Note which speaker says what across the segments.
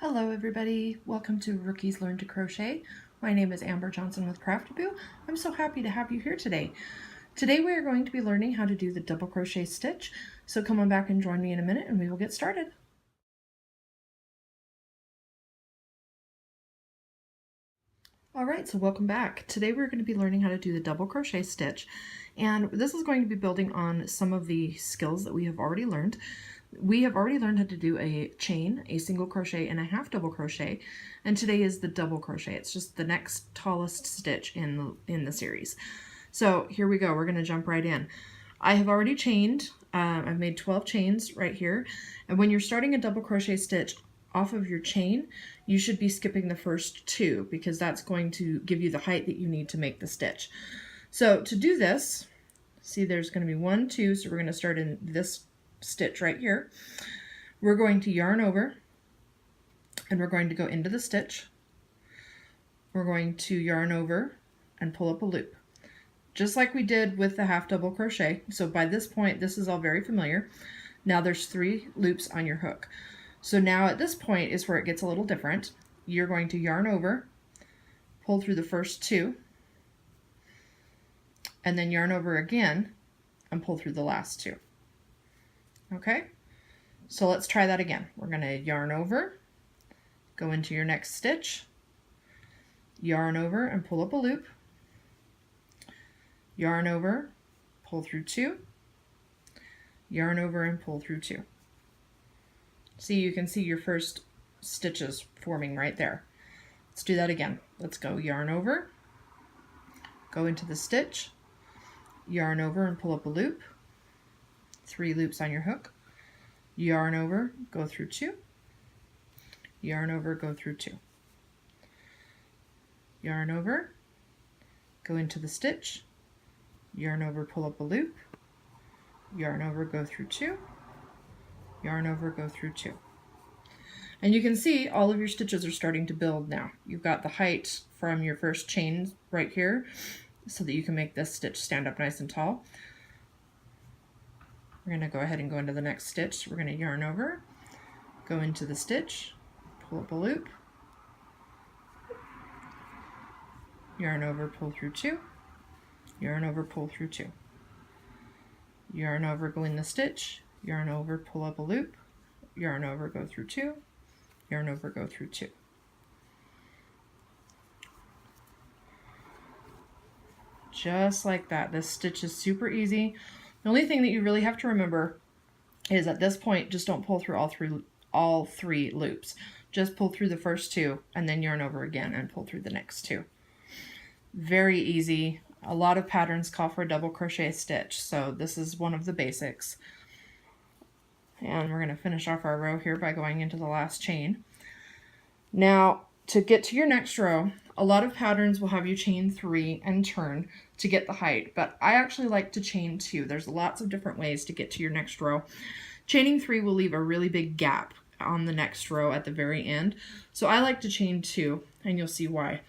Speaker 1: Hello everybody, welcome to Rookies Learn to Crochet. My name is Amber Johnson with Craftaboo. I'm so happy to have you here today. Today we are going to be learning how to do the double crochet stitch, so come on back and join me in a minute and we will get started. Alright, so welcome back. Today we're going to be learning how to do the double crochet stitch, and this is going to be building on some of the skills that we have already learned. We have already learned how to do a chain, a single crochet, and a half double crochet, and today is the double crochet. It's just the next tallest stitch in the series. So here we go, we're going to jump right in. I have already chained, I've made 12 chains right here, and when you're starting a double crochet stitch off of your chain, you should be skipping the first two because that's going to give you the height that you need to make the stitch. So to do this, see there's going to be 1, 2, so we're going to start in this stitch right here. We're going to yarn over and we're going to go into the stitch. We're going to yarn over and pull up a loop, just like we did with the half double crochet. So by this point, this is all very familiar. Now there's 3 loops on your hook. So now at this point is where it gets a little different. You're going to yarn over, pull through the first 2, and then yarn over again and pull through the last 2. Okay, so let's try that again. We're going to yarn over, go into your next stitch, yarn over and pull up a loop, yarn over, pull through 2, yarn over and pull through 2. See, you can see your first stitches forming right there. Let's do that again. Let's go yarn over, go into the stitch, yarn over and pull up a loop, 3 loops on your hook, yarn over, go through 2, yarn over, go through 2, yarn over, go into the stitch, yarn over, pull up a loop, yarn over, go through 2, yarn over, go through 2. And you can see all of your stitches are starting to build now. You've got the height from your first chain right here so that you can make this stitch stand up nice and tall. We're going to go ahead and go into the next stitch. We're going to yarn over, go into the stitch, pull up a loop, yarn over, pull through 2, yarn over, pull through 2, yarn over, go in the stitch, yarn over, pull up a loop, yarn over, go through 2, yarn over, go through 2. Just like that. This stitch is super easy. The only thing that you really have to remember is at this point, just don't pull through all three loops. Just pull through the first 2 and then yarn over again and pull through the next 2. Very easy. A lot of patterns call for a double crochet stitch, so this is one of the basics. And we're going to finish off our row here by going into the last chain. Now, to get to your next row, a lot of patterns will have you chain 3 and turn to get the height, but I actually like to chain 2. There's lots of different ways to get to your next row. Chaining 3 will leave a really big gap on the next row at the very end, so I like to chain 2, and you'll see why.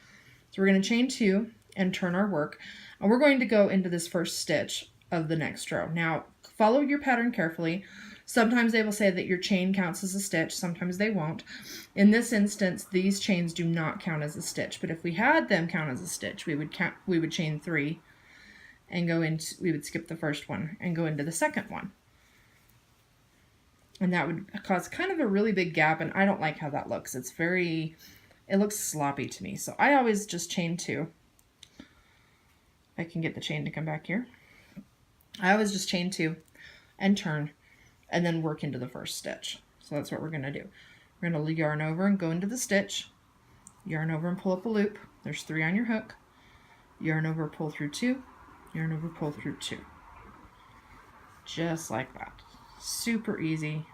Speaker 1: So we're going to chain 2 and turn our work, and we're going to go into this first stitch of the next row. Now, follow your pattern carefully. Sometimes they will say that your chain counts as a stitch, sometimes they won't. In this instance, these chains do not count as a stitch, but if we had them count as a stitch, we would chain 3 and we would skip the first one and go into the second one. And that would cause kind of a really big gap, and I don't like how that looks. It looks sloppy to me, so I always just chain 2. I can get the chain to come back here. I always just chain 2 and turn, and then work into the first stitch. So that's what we're going to do. We're going to yarn over and go into the stitch, yarn over and pull up a loop. There's 3 on your hook. Yarn over, pull through 2, yarn over, pull through 2. Just like that. Super easy.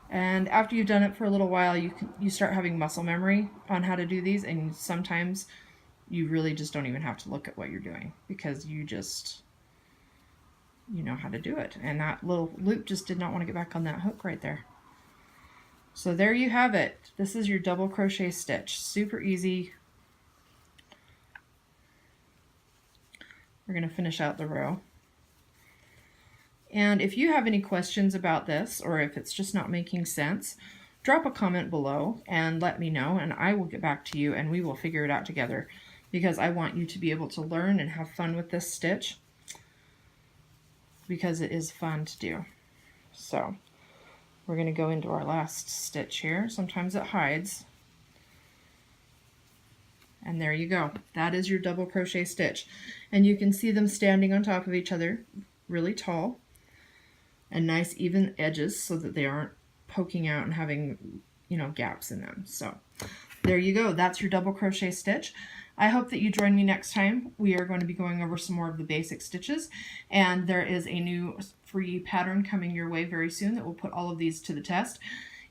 Speaker 1: And after you've done it for a little while, you start having muscle memory on how to do these, and sometimes you really just don't even have to look at what you're doing because you know how to do it. And that little loop just did not want to get back on that hook right there. So there you have it. This is your double crochet stitch. Super easy. We're going to finish out the row. And if you have any questions about this, or if it's just not making sense, drop a comment below and let me know, and I will get back to you and we will figure it out together, because I want you to be able to learn and have fun with this stitch, because it is fun to do. So we're going to go into our last stitch here. Sometimes it hides. And there you go. That is your double crochet stitch. And you can see them standing on top of each other, really tall, and nice even edges so that they aren't poking out and having, you know, gaps in them. So there you go. That's your double crochet stitch. I hope that you join me next time. We are going to be going over some more of the basic stitches, and there is a new free pattern coming your way very soon that will put all of these to the test.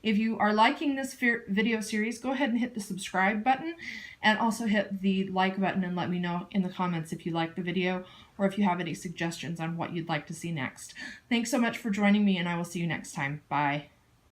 Speaker 1: If you are liking this video series, go ahead and hit the subscribe button, and also hit the like button and let me know in the comments if you like the video or if you have any suggestions on what you'd like to see next. Thanks so much for joining me, and I will see you next time. Bye.